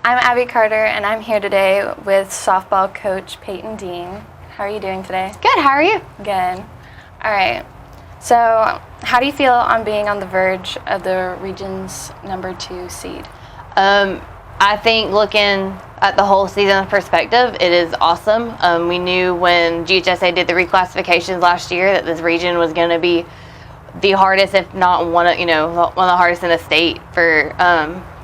I'm Abby Carter, and I'm here today with softball coach Peyton Dean. How are you doing today? Good, how are you? Good. All right. So, how do you feel on being on the verge of the region's #2 seed? I think looking at the whole season perspective, it is awesome. We knew when GHSA did the reclassifications last year that this region was going to be the hardest, if not one of the hardest in the state for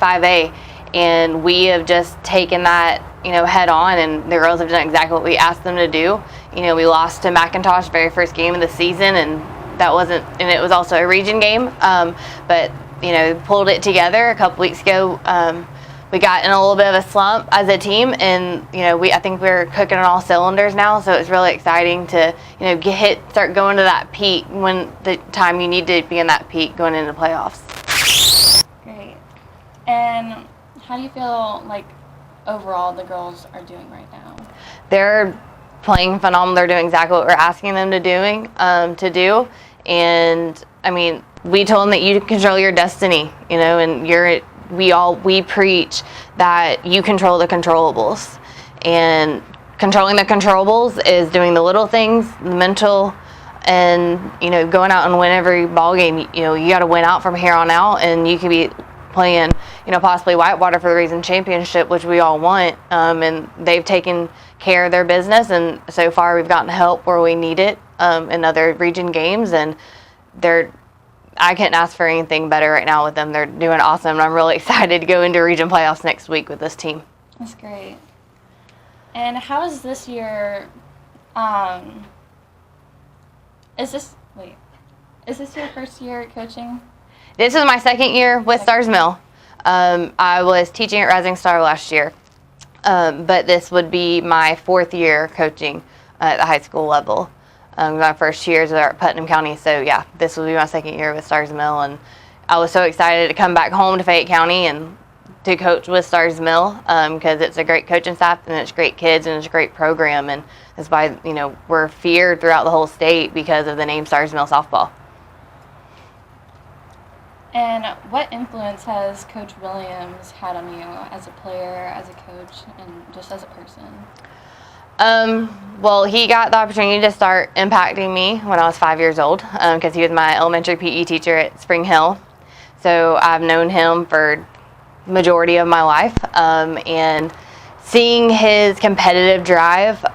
5A, and we have just taken that head on, and the girls have done exactly what we asked them to do. We lost to McIntosh very first game of the season, and it was also a region game, but pulled it together a couple weeks ago. We got in a little bit of a slump as a team, and I think we're cooking on all cylinders now. So it's really exciting to start going to that peak when the time you need to be in that peak going into playoffs. Great. And how do you feel like overall the girls are doing right now? They're playing phenomenal. They're doing exactly what we're asking them to do. And I mean, we told them that you control your destiny, and we preach that you control the controllables, and controlling the controllables is doing the little things, the mental, and going out and win every ball game. You got to win out from here on out, and you could be playing possibly Whitewater for the region championship, which we all want, and they've taken care of their business, and so far we've gotten help where we need it in other region games, and I can't ask for anything better right now with them. They're doing awesome, and I'm really excited to go into region playoffs next week with this team. That's great. And how is this year, is this your first year coaching? This is my second year with Stars Mill. I was teaching at Rising Star last year, but this would be my fourth year coaching at the high school level. My first years at Putnam County, so yeah, this will be my second year with Stars Mill, and I was so excited to come back home to Fayette County and to coach with Stars Mill, because it's a great coaching staff, and it's great kids, and it's a great program, and that's why we're feared throughout the whole state because of the name Stars Mill softball. And what influence has Coach Williams had on you as a player, as a coach, and just as a person? Well, he got the opportunity to start impacting me when I was 5 years old, because he was my elementary PE teacher at Spring Hill. So I've known him for the majority of my life, and seeing his competitive drive,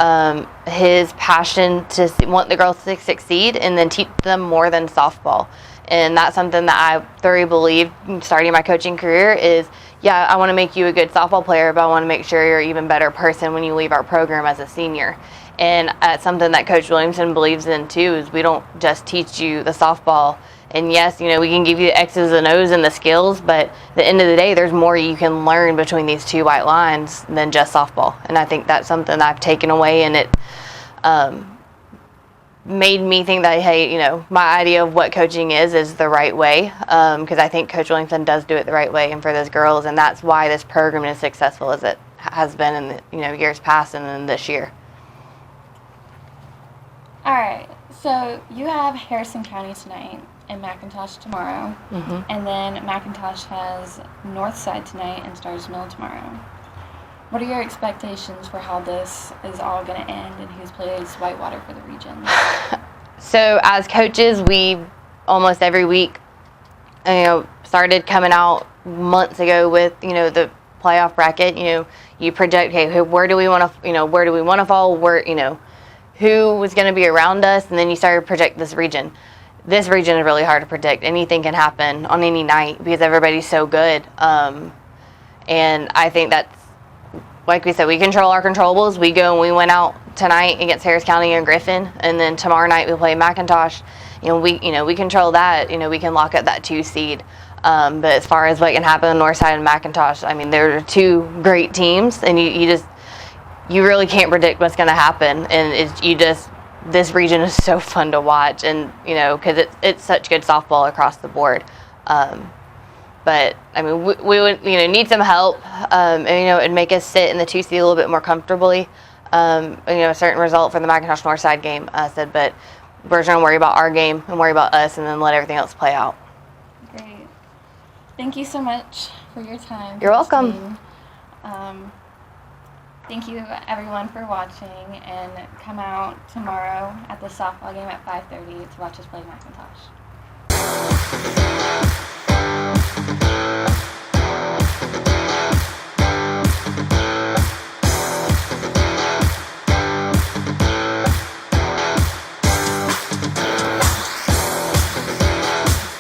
his passion to want the girls to succeed and then teach them more than softball. And that's something that I thoroughly believe starting my coaching career is, yeah, I want to make you a good softball player, but I want to make sure you're an even better person when you leave our program as a senior. And that's something that Coach Williamson believes in too, is we don't just teach you the softball. And yes, we can give you the X's and O's and the skills, but at the end of the day, there's more you can learn between these two white lines than just softball. And I think that's something I've taken away, and it made me think that, hey, my idea of what coaching is the right way, because I think Coach Williamson does do it the right way and for those girls, and that's why this program is successful as it has been in the years past and then this year. All right, so you have Harrison County tonight and McIntosh tomorrow, and then McIntosh has Northside tonight and Stars Mill tomorrow. What are your expectations for how this is all going to end and who plays Whitewater for the region? So as coaches, we almost every week, started coming out months ago with, the playoff bracket. You project, hey, where do we want to fall? Who was going to be around us, and then you start to project this region. This region is really hard to predict. Anything can happen on any night because everybody's so good. And I think that's, like we said, we control our controllables. We go and we went out tonight against Harris County and Griffin, and then tomorrow night we play McIntosh. We control that. We can lock up that 2 seed. But as far as what can happen on Northside and McIntosh, I mean, they're two great teams, and you really can't predict what's going to happen. And this region is so fun to watch, and because it's such good softball across the board. But I mean, we would need some help, and it'd make us sit in the 2 seed a little bit more comfortably. A certain result for the McIntosh Northside game, but we're just gonna worry about our game and worry about us, and then let everything else play out. Great. Thank you so much for your time. You're welcome. Thank you, everyone, for watching, and come out tomorrow at the softball game at 5:30 to watch us play McIntosh.